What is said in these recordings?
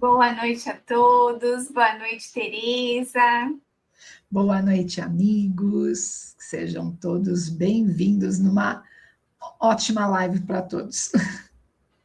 Boa noite a todos, boa noite, Tereza. Boa noite, amigos. Sejam todos bem-vindos numa ótima live para todos.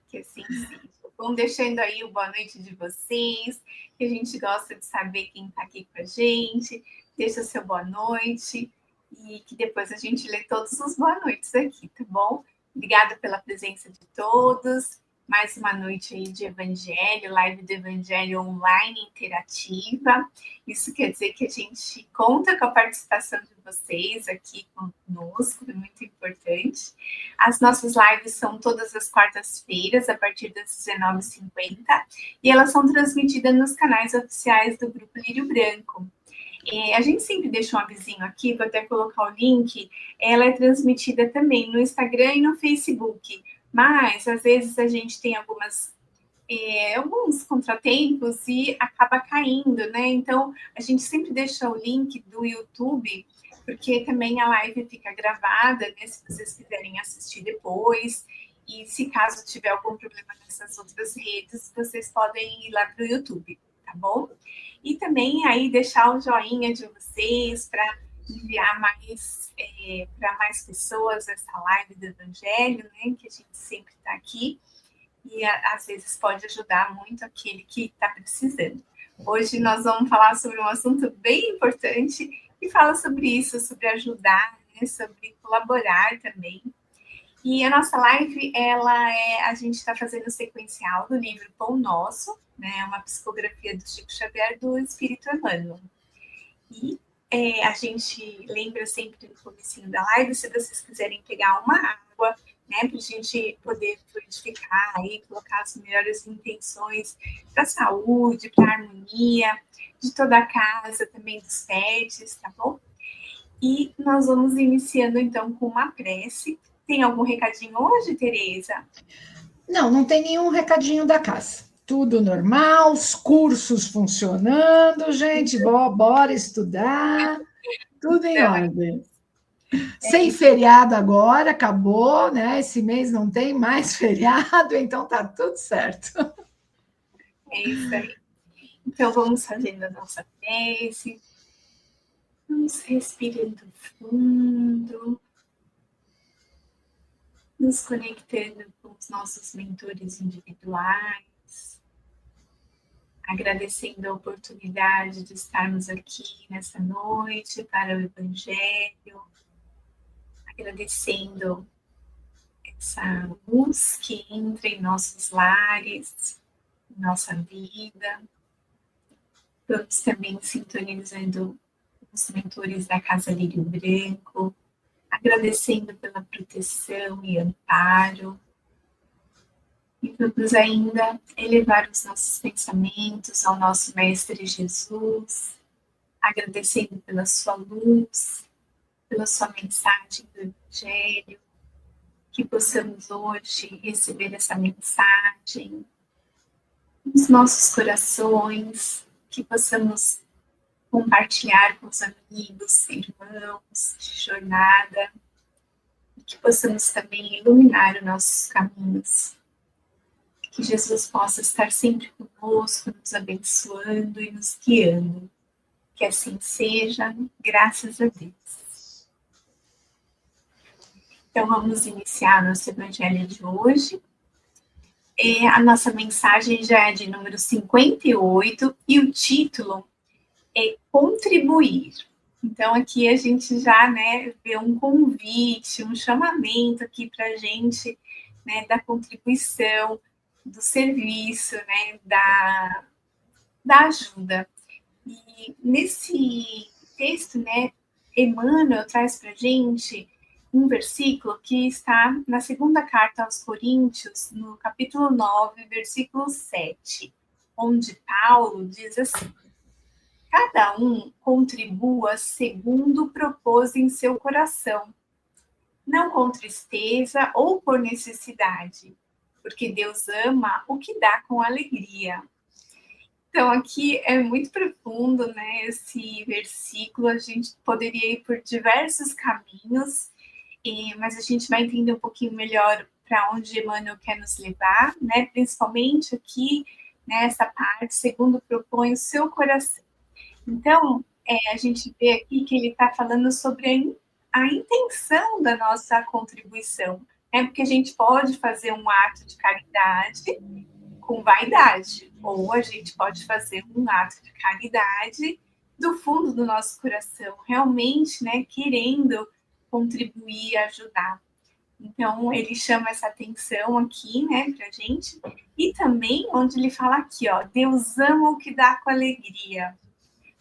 Que assim seja. Vão deixando aí o boa noite de vocês, que a gente gosta de saber quem está aqui com a gente. Deixa seu boa noite e que depois a gente lê todos os boa noites aqui, tá bom? Obrigada pela presença de todos. Mais uma noite aí de Evangelho, live do Evangelho online interativa. Isso quer dizer que a gente conta com a participação de vocês aqui conosco, é muito importante. As nossas lives são todas as quartas-feiras, a partir das 19h50, e elas são transmitidas nos canais oficiais do Grupo Lírio Branco. A gente sempre deixa um avisinho aqui, vou até colocar o link. Ela é transmitida também no Instagram e no Facebook, mas às vezes a gente tem alguns contratempos e acaba caindo, né? Então a gente sempre deixa o link do YouTube, porque também a live fica gravada, né? Se vocês quiserem assistir depois. E se caso tiver algum problema nessas outras redes, vocês podem ir lá para o YouTube, tá bom? E também aí deixar o joinha de vocês para enviar para mais pessoas essa live do Evangelho, né? Que a gente sempre está aqui e às vezes pode ajudar muito aquele que está precisando. Hoje nós vamos falar sobre um assunto bem importante e fala sobre isso, sobre ajudar, né? Sobre colaborar também. E a nossa live, a gente está fazendo o sequencial do livro Pão Nosso, né? Uma psicografia do Chico Xavier do Espírito Emmanuel. E a gente lembra sempre no comecinho da live, se vocês quiserem pegar uma água, né, para a gente poder fluidificar e colocar as melhores intenções para a saúde, para a harmonia de toda a casa, também dos pets, tá bom? E nós vamos iniciando então com uma prece. Tem algum recadinho hoje, Tereza? Não tem nenhum recadinho da casa. Tudo normal, os cursos funcionando, gente, bora estudar, tudo em ordem. Sem feriado agora, acabou, né? Esse mês não tem mais feriado, então tá tudo certo. É isso aí. Então vamos fazendo a nossa prece. Vamos respirando fundo, nos conectando com os nossos mentores individuais, agradecendo a oportunidade de estarmos aqui nessa noite para o Evangelho, agradecendo essa luz que entra em nossos lares, em nossa vida. Vamos também sintonizando os mentores da Casa Lírio Branco, agradecendo pela proteção e amparo. E vamos ainda elevar os nossos pensamentos ao nosso Mestre Jesus, agradecendo pela sua luz, pela sua mensagem do Evangelho, que possamos hoje receber essa mensagem nos nossos corações, que possamos compartilhar com os amigos, irmãos de jornada, e que possamos também iluminar os nossos caminhos. Que Jesus possa estar sempre conosco, nos abençoando e nos guiando. Que assim seja, graças a Deus. Então vamos iniciar nosso Evangelho de hoje. A nossa mensagem já é de número 58 e o título é Contribuir. Então aqui a gente já, né, vê um convite, um chamamento aqui para a gente, né, da contribuição, do serviço, né, da ajuda. E nesse texto, né, Emmanuel traz para a gente um versículo que está na segunda carta aos Coríntios, no capítulo 9, versículo 7, onde Paulo diz assim: cada um contribua segundo propôs em seu coração, não com tristeza ou por necessidade, porque Deus ama o que dá com alegria. Então, aqui é muito profundo, né, esse versículo, a gente poderia ir por diversos caminhos, mas a gente vai entender um pouquinho melhor para onde Emmanuel quer nos levar, né, principalmente aqui né, essa parte, segundo propõe o seu coração. Então, a gente vê aqui que ele está falando sobre a intenção da nossa contribuição, né? Porque a gente pode fazer um ato de caridade com vaidade, ou a gente pode fazer um ato de caridade do fundo do nosso coração, realmente, né, querendo contribuir, ajudar. Então, ele chama essa atenção aqui, né, pra gente, e também onde ele fala aqui, ó, Deus ama o que dá com alegria.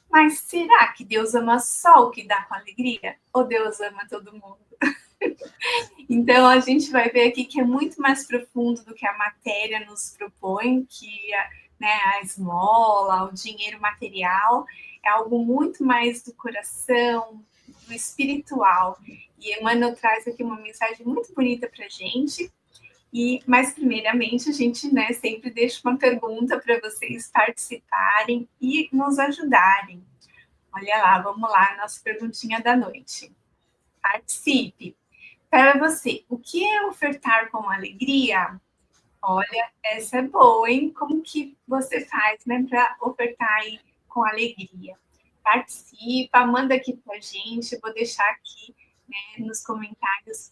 Mas será que Deus ama só o que dá com alegria? Ou Deus ama todo mundo? Então, a gente vai ver aqui que é muito mais profundo do que a matéria nos propõe, que né, a esmola, o dinheiro material, é algo muito mais do coração, do espiritual. E Emmanuel traz aqui uma mensagem muito bonita para a gente. Mas, primeiramente, a gente, né, sempre deixa uma pergunta para vocês participarem e nos ajudarem. Olha lá, vamos lá, nossa perguntinha da noite. Participe. Para você, o que é ofertar com alegria? Olha, essa é boa, hein? Como que você faz, né, para ofertar aí com alegria? Participa, manda aqui para a gente, vou deixar aqui, né, nos comentários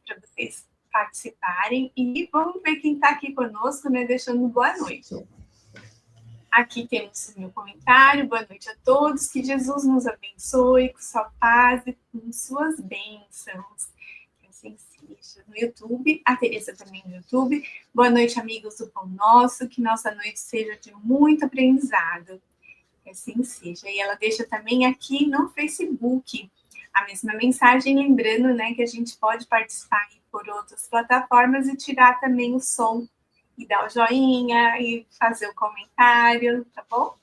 para vocês participarem e vamos ver quem está aqui conosco, né, deixando boa noite. Aqui temos o meu comentário, boa noite a todos, que Jesus nos abençoe com sua paz e com suas bênçãos. Que assim seja. No YouTube, a Teresa também no YouTube. Boa noite, amigos do Pão Nosso, que nossa noite seja de muito aprendizado. Que assim seja. E ela deixa também aqui no Facebook a mesma mensagem, lembrando, né, que a gente pode participar por outras plataformas e tirar também o som e dar o joinha e fazer o comentário, tá bom?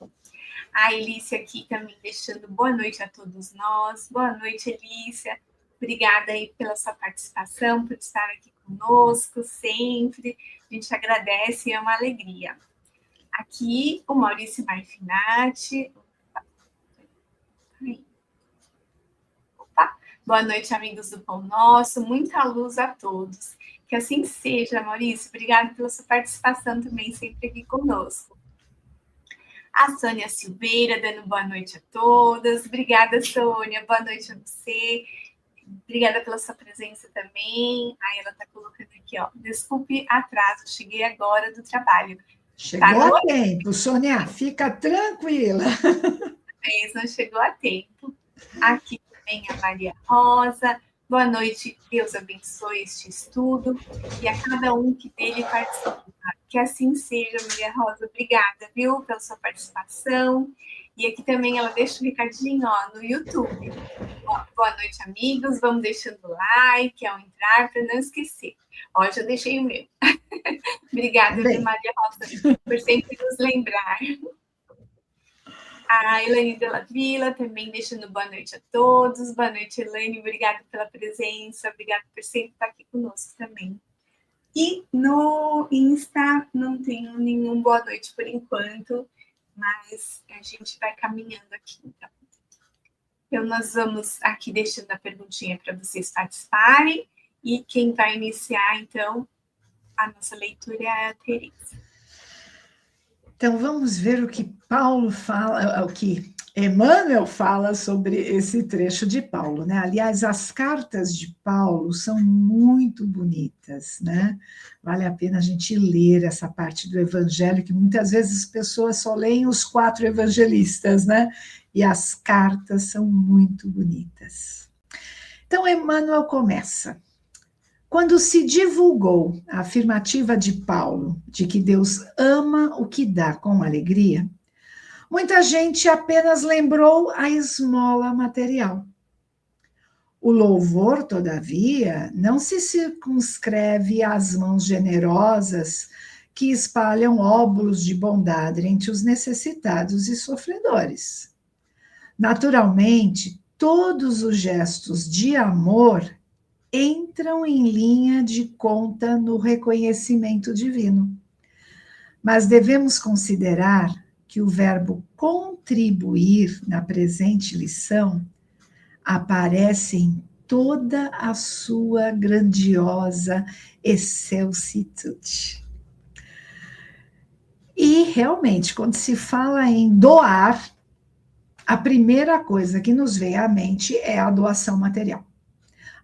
A Elícia aqui também deixando boa noite a todos nós. Boa noite, Elícia. Obrigada aí pela sua participação, por estar aqui conosco sempre. A gente agradece e é uma alegria. Aqui o Maurício Marfinati. Opa. Boa noite, amigos do Pão Nosso. Muita luz a todos. Que assim seja, Maurício. Obrigada pela sua participação também, sempre aqui conosco. A Sônia Silveira, dando boa noite a todas. Obrigada, Sônia. Boa noite a você. Obrigada pela sua presença também. Aí ela está colocando aqui, ó. Desculpe atraso, cheguei agora do trabalho. Chegou a tempo, Sônia. Fica tranquila. Não chegou a tempo. Aqui também a Maria Rosa. Boa noite, Deus abençoe este estudo e a cada um que dele participa. Que assim seja, Maria Rosa. Obrigada, viu, pela sua participação. E aqui também ela deixa um recadinho, ó, no YouTube. Ó, boa noite, amigos. Vamos deixando o like ao entrar para não esquecer. Ó, já deixei o meu. Obrigada, Maria Rosa, por sempre nos lembrar. A Elaine Della Vila também deixando boa noite a todos. Boa noite, Elaine. Obrigada pela presença. Obrigada por sempre estar aqui conosco também. E no Insta não tenho nenhum boa noite por enquanto, mas a gente vai caminhando aqui, então. Então, nós vamos aqui deixando a perguntinha para vocês participarem. E quem vai iniciar, então, a nossa leitura é a Teresa. Então, vamos ver o que Paulo fala, o que Emmanuel fala sobre esse trecho de Paulo, né? Aliás, as cartas de Paulo são muito bonitas, né? Vale a pena a gente ler essa parte do Evangelho, que muitas vezes as pessoas só leem os 4 evangelistas, né? E as cartas são muito bonitas. Então, Emmanuel começa. Quando se divulgou a afirmativa de Paulo de que Deus ama o que dá com alegria, muita gente apenas lembrou a esmola material. O louvor, todavia, não se circunscreve às mãos generosas que espalham óbulos de bondade entre os necessitados e sofredores. Naturalmente, todos os gestos de amor entram em linha de conta no reconhecimento divino. Mas devemos considerar que o verbo contribuir na presente lição aparece em toda a sua grandiosa excelsitude. E, realmente, quando se fala em doar, a primeira coisa que nos vem à mente é a doação material.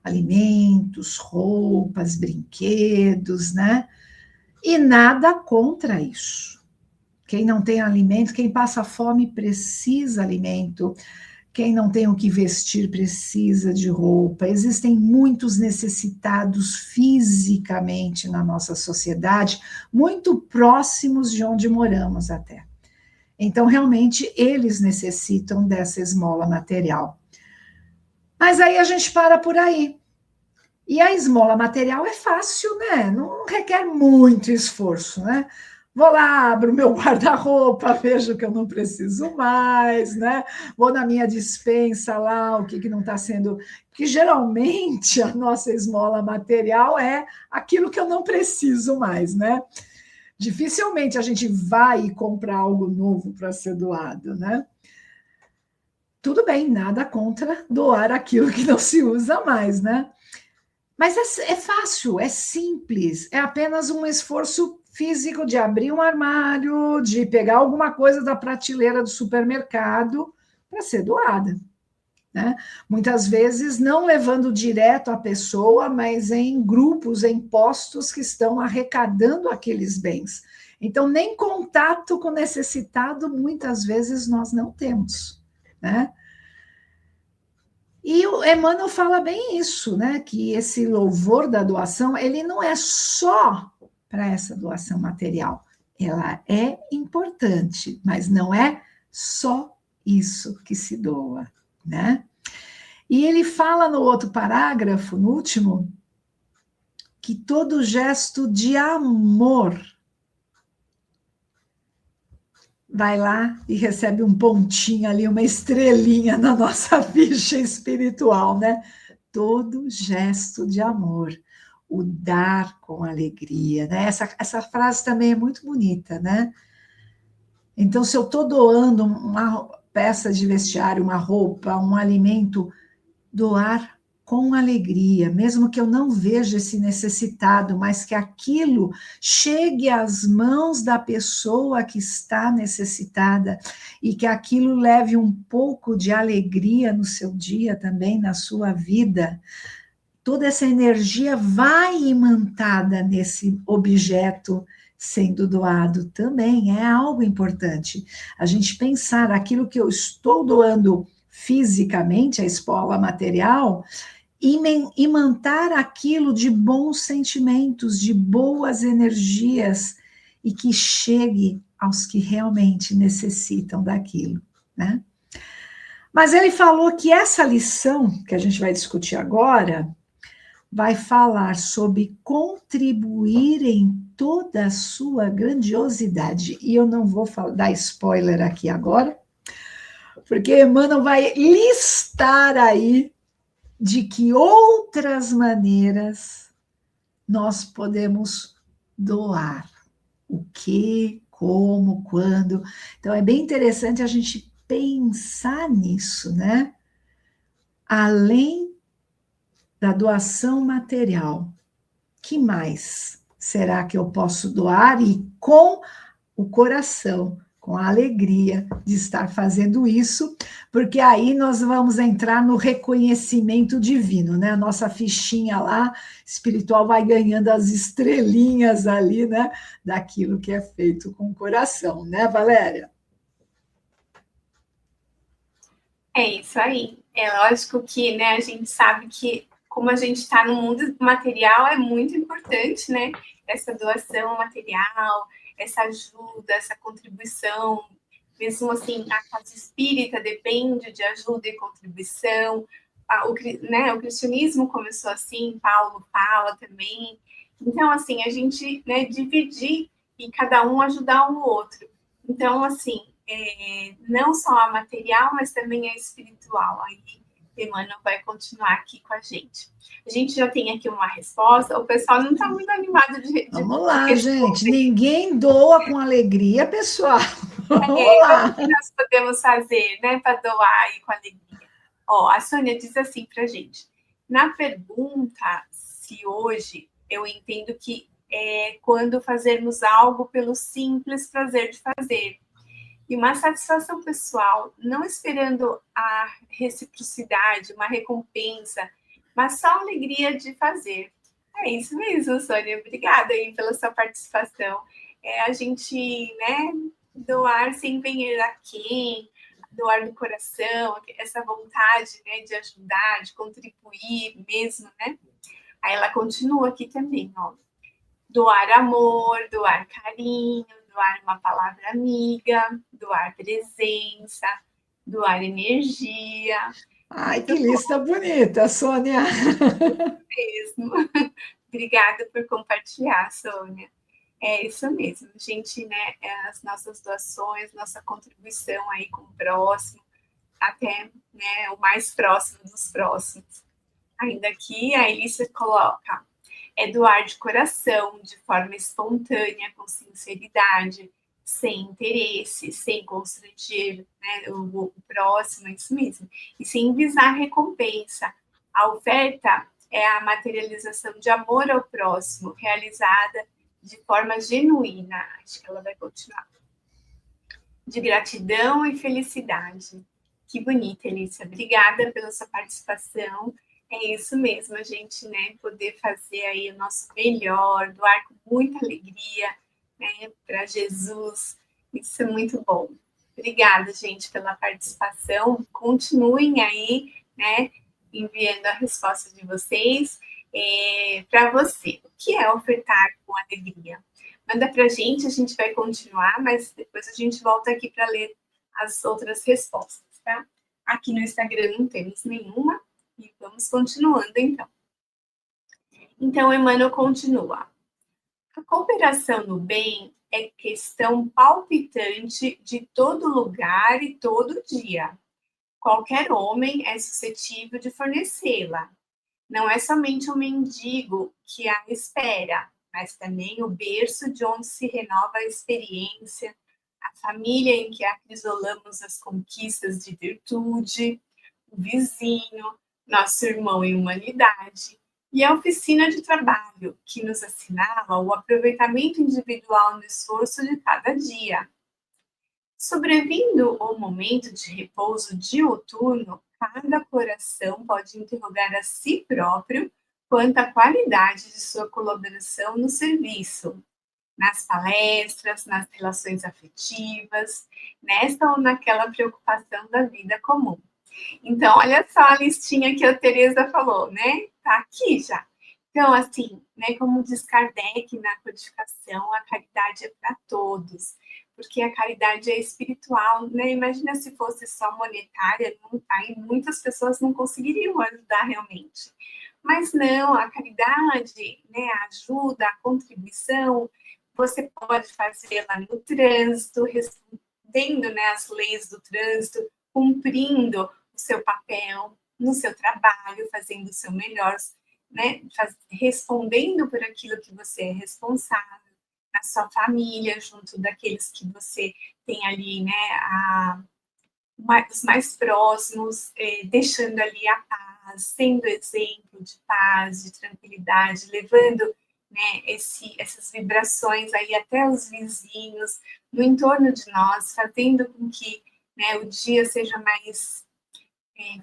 Alimentos, roupas, brinquedos, né? E nada contra isso. Quem não tem alimento, quem passa fome precisa alimento. Quem não tem o que vestir precisa de roupa. Existem muitos necessitados fisicamente na nossa sociedade, muito próximos de onde moramos até. Então, realmente, eles necessitam dessa esmola material. Mas aí a gente para por aí. E a esmola material é fácil, né? Não requer muito esforço, né? Vou lá, abro meu guarda-roupa, vejo que eu não preciso mais, né? Vou na minha despensa lá, o que não está sendo. Porque geralmente a nossa esmola material é aquilo que eu não preciso mais, né? Dificilmente a gente vai comprar algo novo para ser doado, né? Tudo bem, nada contra doar aquilo que não se usa mais, né? Mas é fácil, é simples, é apenas um esforço físico de abrir um armário, de pegar alguma coisa da prateleira do supermercado para ser doada, né? Muitas vezes não levando direto à pessoa, mas em grupos, em postos que estão arrecadando aqueles bens. Então, nem contato com o necessitado, muitas vezes, nós não temos, né? E o Emmanuel fala bem isso, né? Que esse louvor da doação, ele não é só para essa doação material. Ela é importante, mas não é só isso que se doa, né? E ele fala no outro parágrafo, no último, que todo gesto de amor vai lá e recebe um pontinho ali, uma estrelinha na nossa ficha espiritual, né? Todo gesto de amor, o dar com alegria, né? Essa frase também é muito bonita, né? Então, se eu estou doando uma peça de vestiário, uma roupa, um alimento, doar com alegria, mesmo que eu não veja esse necessitado, mas que aquilo chegue às mãos da pessoa que está necessitada e que aquilo leve um pouco de alegria no seu dia também, na sua vida. Toda essa energia vai imantada nesse objeto sendo doado também, é algo importante. A gente pensar aquilo que eu estou doando fisicamente, a esmola material, imantar aquilo de bons sentimentos, de boas energias, e que chegue aos que realmente necessitam daquilo, né? Mas ele falou que essa lição que a gente vai discutir agora vai falar sobre contribuir em toda a sua grandiosidade. E eu não vou dar spoiler aqui agora, porque Emmanuel vai listar aí de que outras maneiras nós podemos doar. O que, como, quando. Então, é bem interessante a gente pensar nisso, né? Além da doação material, que mais será que eu posso doar e com o coração, com a alegria de estar fazendo isso, porque aí nós vamos entrar no reconhecimento divino, né? A nossa fichinha lá espiritual vai ganhando as estrelinhas ali, né? Daquilo que é feito com o coração, né, Valéria? É isso aí. É lógico que, né, a gente sabe que, como a gente está no mundo material, é muito importante, né? Essa doação material, essa ajuda, essa contribuição. Mesmo assim, a casa espírita depende de ajuda e contribuição. O cristianismo começou assim, Paulo fala também. Então, assim, a gente, né, dividir e cada um ajudar o outro. Então, assim, não só a material, mas também a espiritual. Aí Emmanuel vai continuar aqui com a gente. A gente já tem aqui uma resposta. O pessoal não está muito animado Vamos lá, gente. responder. Ninguém doa com alegria, pessoal. Vamos Como lá. que nós podemos fazer, né, para doar aí com alegria? Ó, a Sônia diz assim para a gente. Na pergunta se hoje eu entendo que quando fazermos algo pelo simples prazer de fazer. E uma satisfação pessoal, não esperando a reciprocidade, uma recompensa, mas só a alegria de fazer. É isso mesmo, Sônia. Obrigada aí pela sua participação. A gente, né, doar sem vencer a quem, doar do coração, essa vontade, né, de ajudar, de contribuir mesmo, né? Aí ela continua aqui também, ó. Doar amor, doar carinho, doar uma palavra amiga, doar presença, doar energia. Ai, Muito que lista bonita, Sônia. mesmo. Obrigada por compartilhar, Sônia. É isso mesmo, a gente, né, as nossas doações, nossa contribuição aí com o próximo, até, né, o mais próximo dos próximos. Ainda aqui a Elícia coloca, doar de coração, de forma espontânea, com sinceridade, sem interesse, sem constranger, né, o próximo, é isso mesmo, e sem visar recompensa. A oferta é a materialização de amor ao próximo, realizada de forma genuína. Acho que ela vai continuar. De gratidão e felicidade. Que bonita, Elícia. Obrigada pela sua participação. É isso mesmo, a gente, né, poder fazer aí o nosso melhor, doar com muita alegria, né, para Jesus. Isso é muito bom. Obrigada, gente, pela participação. Continuem aí, né, enviando a resposta de vocês. Para você, o que é ofertar com alegria? Manda para a gente vai continuar, mas depois a gente volta aqui para ler as outras respostas, tá? Aqui no Instagram não temos nenhuma, e vamos continuando então. Então, Emmanuel continua. A cooperação no bem é questão palpitante de todo lugar e todo dia. Qualquer homem é suscetível de fornecê-la. Não é somente o mendigo que a espera, mas também o berço de onde se renova a experiência, a família em que acrisolamos as conquistas de virtude, o vizinho, nosso irmão em humanidade, e a oficina de trabalho, que nos assinala o aproveitamento individual no esforço de cada dia. Sobrevindo o momento de repouso diuturno, cada coração pode interrogar a si próprio quanto à qualidade de sua colaboração no serviço, nas palestras, nas relações afetivas, nesta ou naquela preocupação da vida comum. Então, olha só a listinha que a Tereza falou, né? Tá aqui já. Então, assim, né, como diz Kardec na codificação, a caridade é para todos, porque a caridade é espiritual, né? Imagina se fosse só monetária, não tá, e muitas pessoas não conseguiriam ajudar realmente. Mas não, a caridade, né, a ajuda, a contribuição, você pode fazê-la no trânsito, respondendo, né, as leis do trânsito, cumprindo o seu papel no seu trabalho, fazendo o seu melhor, né, respondendo por aquilo que você é responsável, na sua família, junto daqueles que você tem ali, né, os mais próximos, deixando ali a paz, sendo exemplo de paz, de tranquilidade, levando, né, essas vibrações aí até os vizinhos, no entorno de nós, fazendo com que, né, o dia seja mais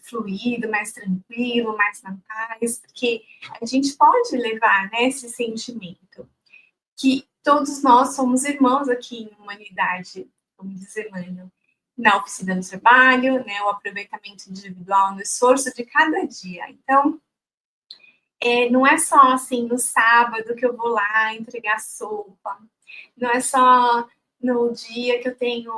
fluido, mais tranquilo, mais na paz, porque a gente pode levar, né, esse sentimento que todos nós somos irmãos aqui em humanidade, como diz Emmanuel, na oficina do trabalho, né, o aproveitamento individual no esforço de cada dia. Então, não é só assim no sábado que eu vou lá entregar sopa, não é só no dia que eu tenho,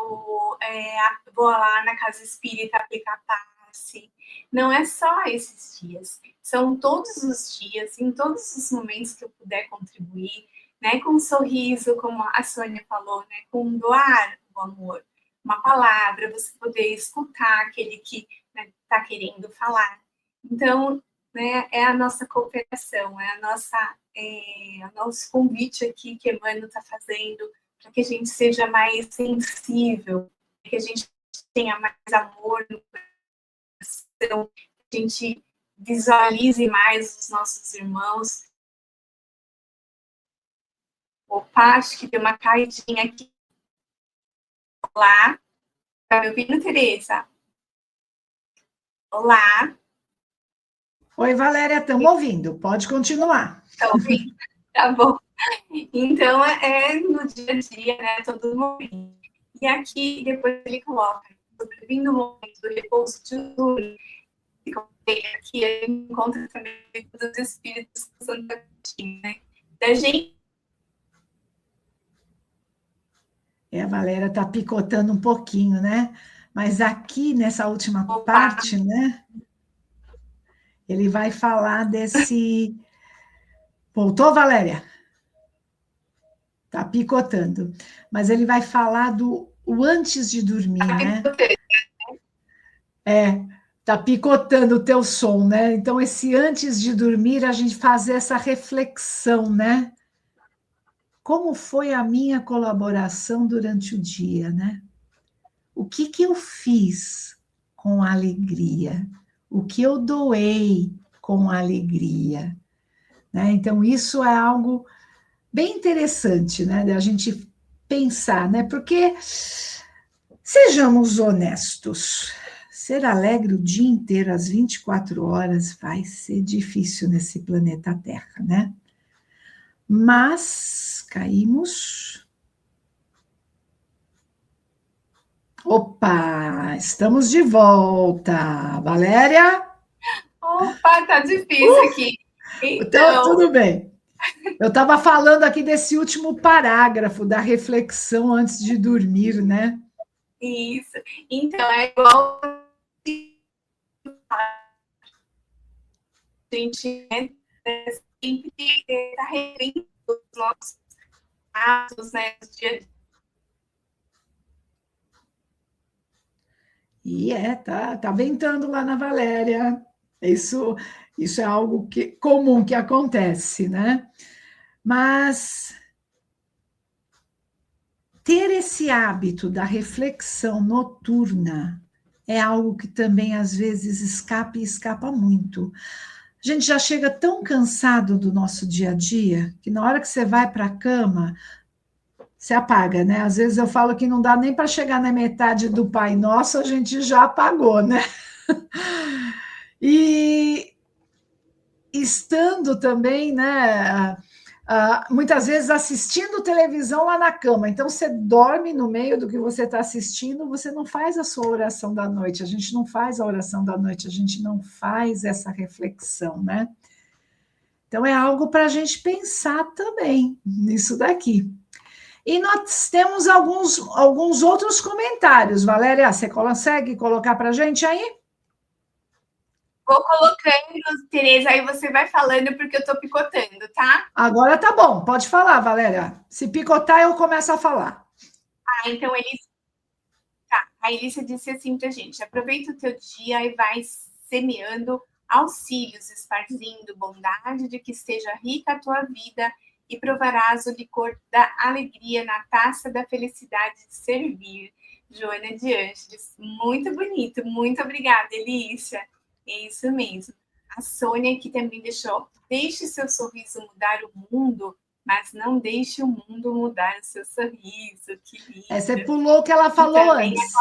vou lá na casa espírita aplicar passe, não é só esses dias, são todos os dias, em todos os momentos que eu puder contribuir, né, com um sorriso, como a Sônia falou, né, com doar o amor, uma palavra, você poder escutar aquele que está, né, querendo falar. Então, né, é a nossa cooperação, é o nosso convite aqui que Emmanuel está fazendo para que a gente seja mais sensível, que a gente tenha mais amor no coração, que a gente visualize mais os nossos irmãos. Opa, acho que deu uma caidinha aqui. Olá, tá me ouvindo, Tereza? Olá. Oi, Valéria, estamos ouvindo, pode continuar. Tá ouvindo? Tá bom. Então, no dia a dia, né, todo momento. E aqui, depois ele coloca, vindo o momento do repouso de tudo, aqui ele encontra também dos espíritos que são né, da gente. A Valéria está picotando um pouquinho, né? Mas aqui, nessa última Opa. parte, né? Ele vai falar desse... Voltou, Valéria? Tá picotando. Mas ele vai falar do o antes de dormir, né? Tá picotando o teu som, né? Então, esse antes de dormir, a gente fazer essa reflexão, né? Como foi a minha colaboração durante o dia, né? O que eu fiz com alegria? O que eu doei com alegria? Né? Então, isso é algo bem interessante, né? Da gente pensar, né? Porque, sejamos honestos, ser alegre o dia inteiro, às 24 horas, vai ser difícil nesse planeta Terra, né? Mas caímos. Opa, estamos de volta. Valéria? Opa, tá difícil aqui. Então, Então, tudo bem. Eu estava falando aqui desse último parágrafo da reflexão antes de dormir, né? isso. Então, é igual a gente sempre está revendo os nossos atos, né? E tá ventando lá na Valéria. Isso é algo comum que acontece, né? Mas ter esse hábito da reflexão noturna é algo que também às vezes escapa e escapa muito. A gente já chega tão cansado do nosso dia a dia que na hora que você vai para a cama, você apaga, né? Às vezes eu falo que não dá nem para chegar na metade do Pai Nosso, a gente já apagou, né? E estando também, né? Muitas vezes assistindo televisão lá na cama. Então, você dorme no meio do que você está assistindo, você não faz a sua oração da noite. A gente não faz a oração da noite, a gente não faz essa reflexão, né? Então, é algo para a gente pensar também nisso daqui. E nós temos alguns outros comentários. Valéria, você consegue colocar para a gente aí? Vou colocando, Tereza, aí você vai falando porque eu tô picotando, tá? Agora tá bom, pode falar, Valéria. Se picotar, eu começo a falar. Então a Elícia disse assim pra gente: aproveita o teu dia e vai semeando auxílios, esparzindo bondade de que esteja rica a tua vida e provarás o licor da alegria na taça da felicidade de servir. Joana de Ângeles. Muito bonito, muito obrigada, Elícia. É isso mesmo. A Sônia aqui também deixou: deixe seu sorriso mudar o mundo, mas não deixe o mundo mudar o seu sorriso. Que lindo. Você pulou o que ela falou antes.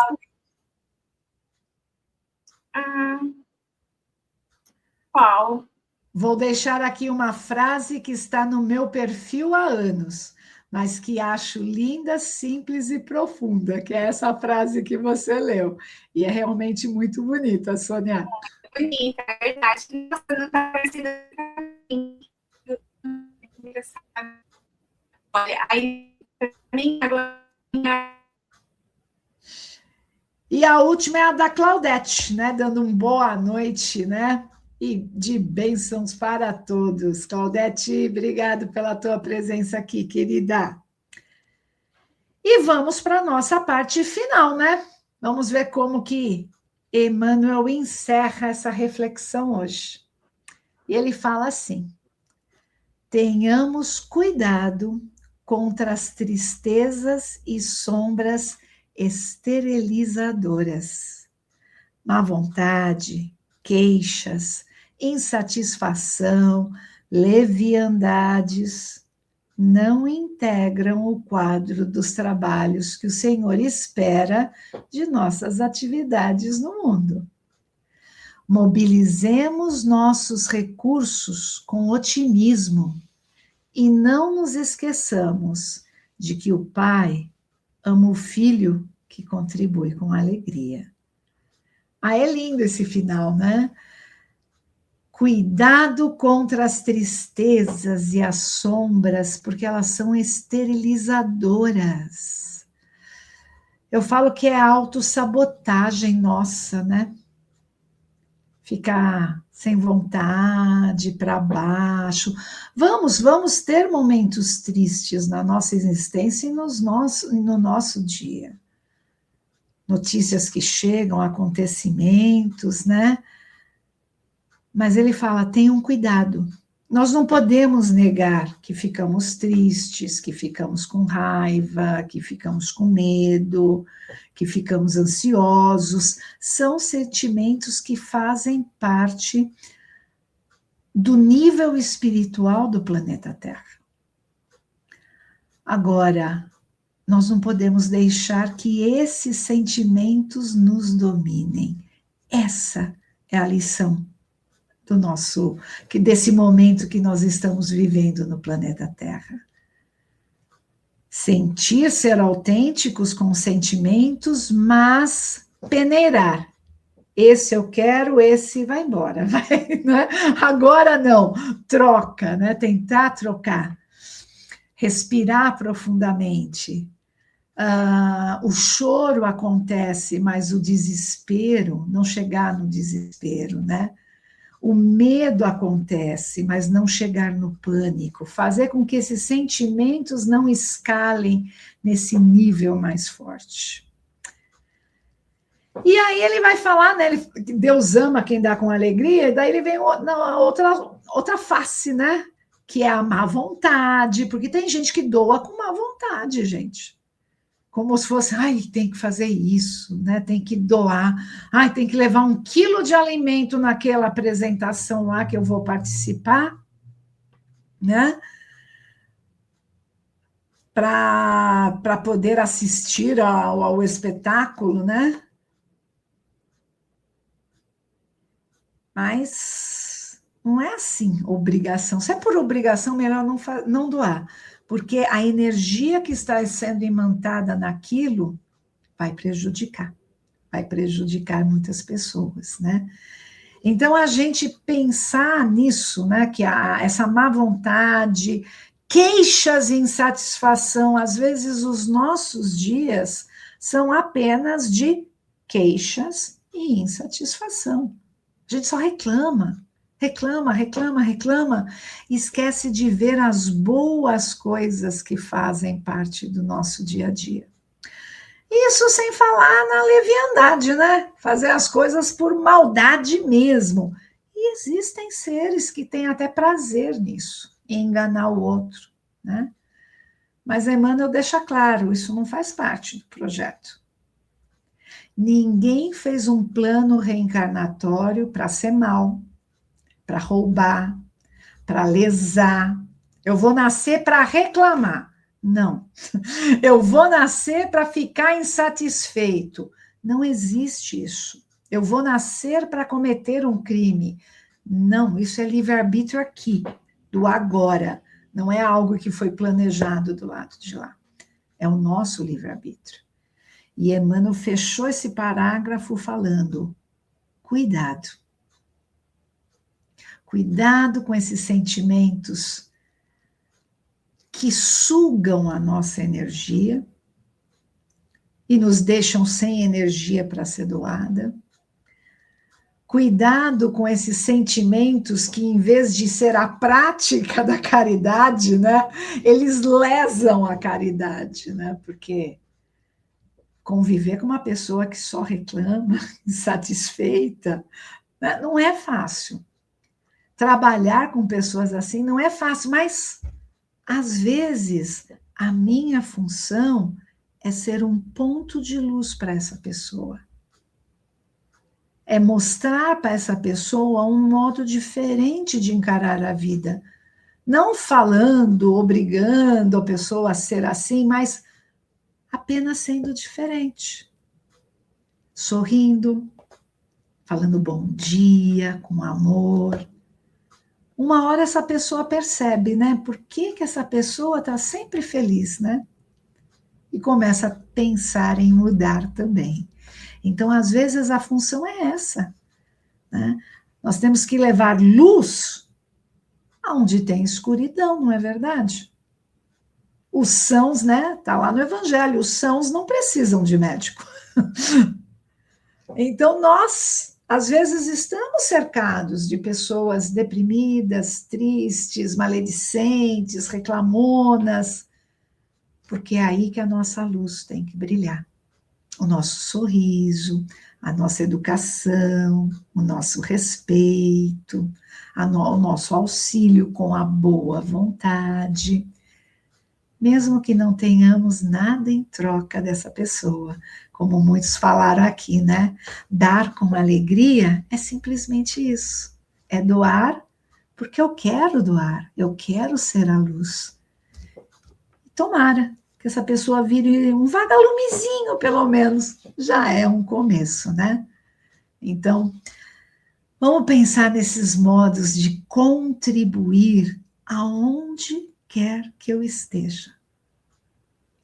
Qual? Vou deixar aqui uma frase que está no meu perfil há anos, mas que acho linda, simples e profunda, que é essa frase que você leu. E é realmente muito bonita, Sônia. Bonita, é verdade. Nossa, não tá parecendo engraçado. Olha, aí, pra mim, agora. E a última é a da Claudete, né? Dando um boa noite, né? E de bênçãos para todos. Claudete, obrigado pela tua presença aqui, querida. E vamos para a nossa parte final, né? Vamos ver como que Emmanuel encerra essa reflexão hoje. E ele fala assim: tenhamos cuidado contra as tristezas e sombras esterilizadoras, má vontade, queixas, insatisfação, leviandades. não integram o quadro dos trabalhos que o Senhor espera de nossas atividades no mundo. Mobilizemos nossos recursos com otimismo e não nos esqueçamos de que o Pai ama o Filho que contribui com alegria. Ah, é lindo esse final, né? Cuidado contra as tristezas e as sombras, porque elas são esterilizadoras. Eu falo que é autossabotagem nossa, né? Ficar sem vontade, para baixo. Vamos ter momentos tristes na nossa existência e no nosso dia. Notícias que chegam, acontecimentos, né? Mas ele fala, tenham cuidado. Nós não podemos negar que ficamos tristes, que ficamos com raiva, que ficamos com medo, que ficamos ansiosos. São sentimentos que fazem parte do nível espiritual do planeta Terra. Agora, nós não podemos deixar que esses sentimentos nos dominem. Essa é a lição desse momento que nós estamos vivendo no planeta Terra. Sentir, ser autênticos com sentimentos, mas peneirar. Esse eu quero, esse vai embora. Vai, né? Agora não, troca, né? Tentar trocar. Respirar profundamente. O choro acontece, mas o desespero, não chegar no desespero, né? O medo acontece, mas não chegar no pânico, fazer com que esses sentimentos não escalem nesse nível mais forte. E aí ele vai falar, né? Deus ama quem dá com alegria, e daí ele vem outra face, né? Que é a má vontade, porque tem gente que doa com má vontade, gente. Como se fosse, tem que fazer isso, né? Tem que doar, tem que levar 1 quilo de alimento naquela apresentação lá que eu vou participar, né? Para poder assistir ao espetáculo, né? Mas não é assim, obrigação. Se é por obrigação, melhor não doar. Porque a energia que está sendo imantada naquilo vai prejudicar muitas pessoas, né? Então, a gente pensar nisso, né, que essa má vontade, queixas e insatisfação, às vezes os nossos dias são apenas de queixas e insatisfação. A gente só reclama, e esquece de ver as boas coisas que fazem parte do nosso dia a dia. Isso sem falar na leviandade, né? Fazer as coisas por maldade mesmo. E existem seres que têm até prazer nisso, em enganar o outro, né? Mas Emmanuel deixa claro, isso não faz parte do projeto. Ninguém fez um plano reencarnatório para ser mal, para roubar, para lesar. Eu vou nascer para reclamar. Não. Eu vou nascer para ficar insatisfeito. Não existe isso. Eu vou nascer para cometer um crime. Não, isso é livre-arbítrio aqui, do agora. Não é algo que foi planejado do lado de lá. É o nosso livre-arbítrio. E Emmanuel fechou esse parágrafo falando, cuidado. Cuidado com esses sentimentos que sugam a nossa energia e nos deixam sem energia para ser doada. Cuidado com esses sentimentos que, em vez de ser a prática da caridade, né, eles lesam a caridade, né, porque conviver com uma pessoa que só reclama, insatisfeita, né, não é fácil. Trabalhar com pessoas assim não é fácil, mas, às vezes, a minha função é ser um ponto de luz para essa pessoa. É mostrar para essa pessoa um modo diferente de encarar a vida, Não falando, obrigando a pessoa a ser assim, mas apenas sendo diferente. Sorrindo, falando bom dia, com amor. Uma hora essa pessoa percebe, né? Por que que essa pessoa está sempre feliz, né? E começa a pensar em mudar também. Então, às vezes, a função é essa, né? Nós temos que levar luz aonde tem escuridão, não é verdade? Os sãos, né? Está lá no Evangelho, os sãos não precisam de médico. Então, nós, às vezes, estamos cercados de pessoas deprimidas, tristes, maledicentes, reclamonas, porque é aí que a nossa luz tem que brilhar. O nosso sorriso, a nossa educação, o nosso respeito, o nosso auxílio com a boa vontade, mesmo que não tenhamos nada em troca dessa pessoa, como muitos falaram aqui, né? Dar com alegria é simplesmente isso, é doar porque eu quero doar, eu quero ser a luz. Tomara que essa pessoa vire um vagalumezinho, pelo menos, já é um começo, né? Então, vamos pensar nesses modos de contribuir aonde quer que eu esteja,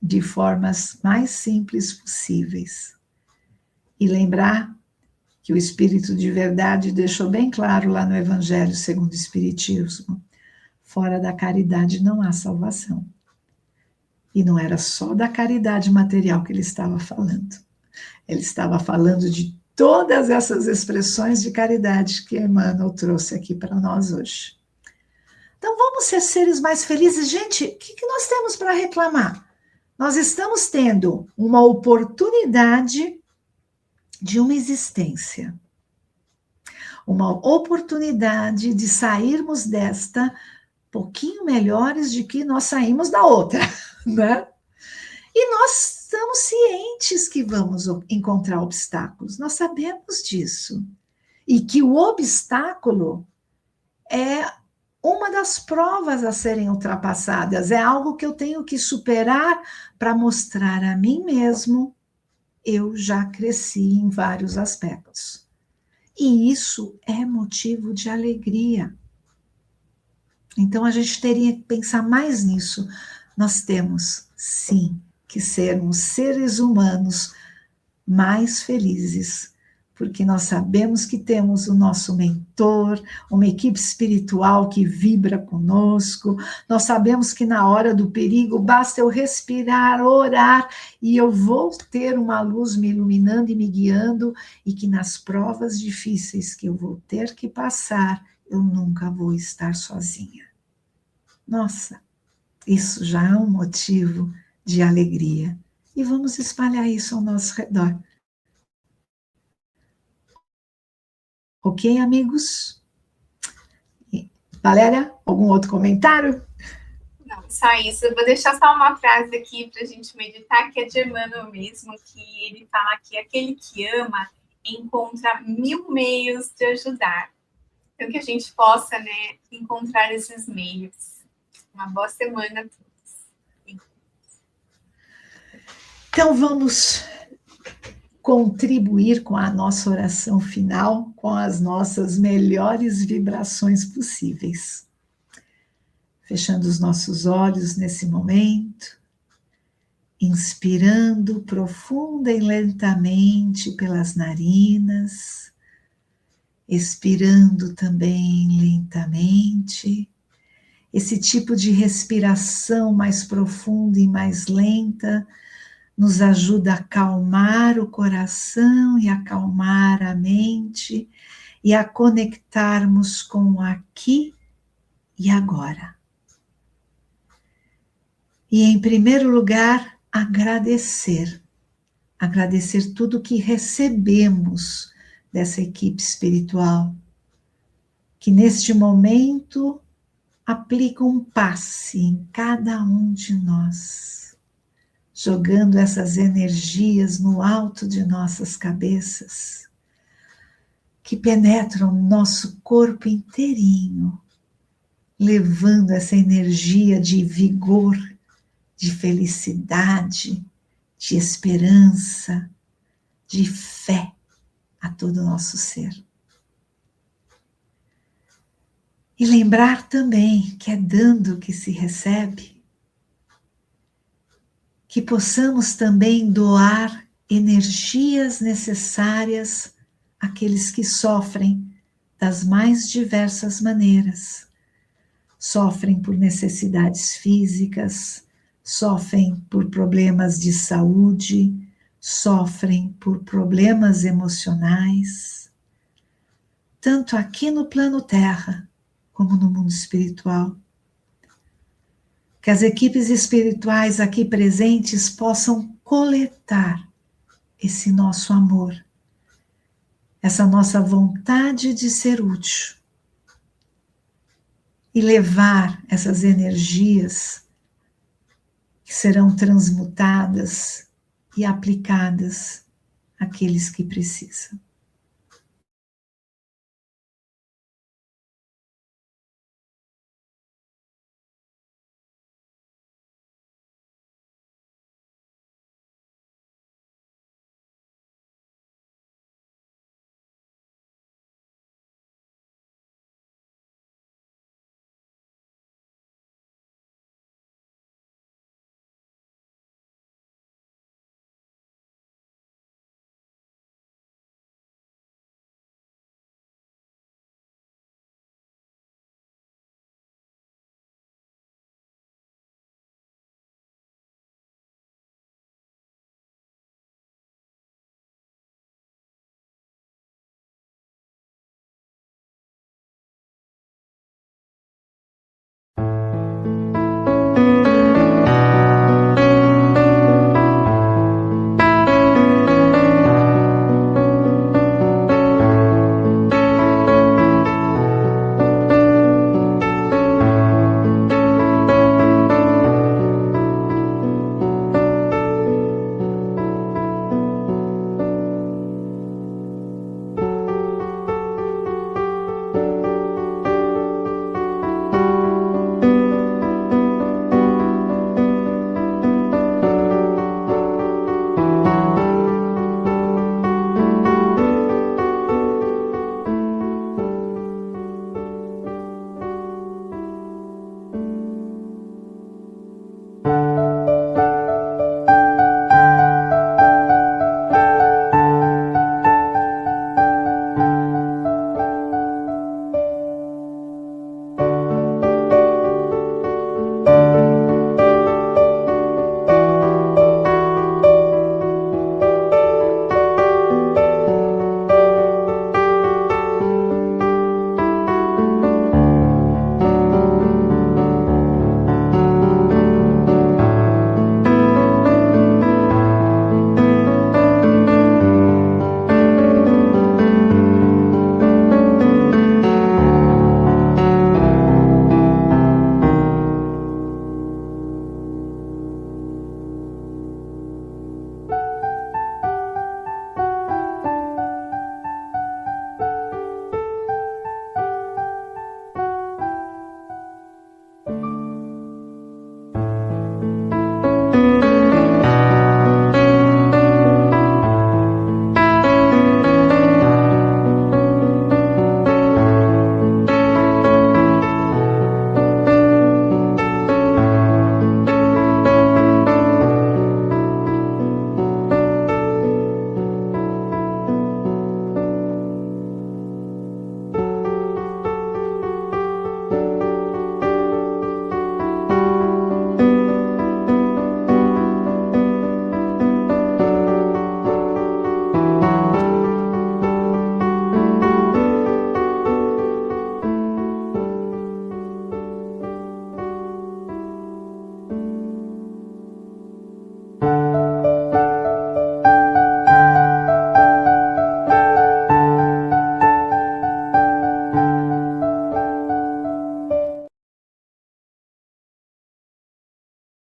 de formas mais simples possíveis. E lembrar que o Espírito de verdade deixou bem claro lá no Evangelho segundo o Espiritismo, fora da caridade não há salvação. E não era só da caridade material que ele estava falando. Ele estava falando de todas essas expressões de caridade que Emmanuel trouxe aqui para nós hoje. Então, vamos ser seres mais felizes. Gente, o que nós temos para reclamar? Nós estamos tendo uma oportunidade de uma existência. Uma oportunidade de sairmos desta pouquinho melhores de que nós saímos da outra, né? E nós estamos cientes que vamos encontrar obstáculos, nós sabemos disso. E que o obstáculo é uma das provas a serem ultrapassadas, é algo que eu tenho que superar para mostrar a mim mesmo, eu já cresci em vários aspectos. E isso é motivo de alegria. Então, a gente teria que pensar mais nisso. Nós temos, sim, que sermos seres humanos mais felizes, porque nós sabemos que temos o nosso mentor, uma equipe espiritual que vibra conosco, nós sabemos que na hora do perigo basta eu respirar, orar, e eu vou ter uma luz me iluminando e me guiando, e que nas provas difíceis que eu vou ter que passar, eu nunca vou estar sozinha. Nossa, isso já é um motivo de alegria. E vamos espalhar isso ao nosso redor. Ok, amigos? Valéria, algum outro comentário? Não, só isso. Eu vou deixar só uma frase aqui para a gente meditar, que é de Emmanuel mesmo, que ele fala que aquele que ama encontra 1000 meios de ajudar. Então, que a gente possa, né, encontrar esses meios. Uma boa semana a todos. Então, vamos contribuir com a nossa oração final, com as nossas melhores vibrações possíveis. Fechando os nossos olhos nesse momento, inspirando profunda e lentamente pelas narinas, expirando também lentamente. Esse tipo de respiração mais profunda e mais lenta nos ajuda a acalmar o coração e acalmar a mente e a conectarmos com o aqui e agora. E, em primeiro lugar, agradecer tudo que recebemos dessa equipe espiritual, que neste momento aplica um passe em cada um de nós, jogando essas energias no alto de nossas cabeças, que penetram nosso corpo inteirinho, levando essa energia de vigor, de felicidade, de esperança, de fé a todo o nosso ser. E lembrar também que é dando que se recebe, que possamos também doar energias necessárias àqueles que sofrem das mais diversas maneiras. Sofrem por necessidades físicas, sofrem por problemas de saúde, sofrem por problemas emocionais, tanto aqui no plano Terra, como no mundo espiritual. Que as equipes espirituais aqui presentes possam coletar esse nosso amor, essa nossa vontade de ser útil e levar essas energias que serão transmutadas e aplicadas àqueles que precisam.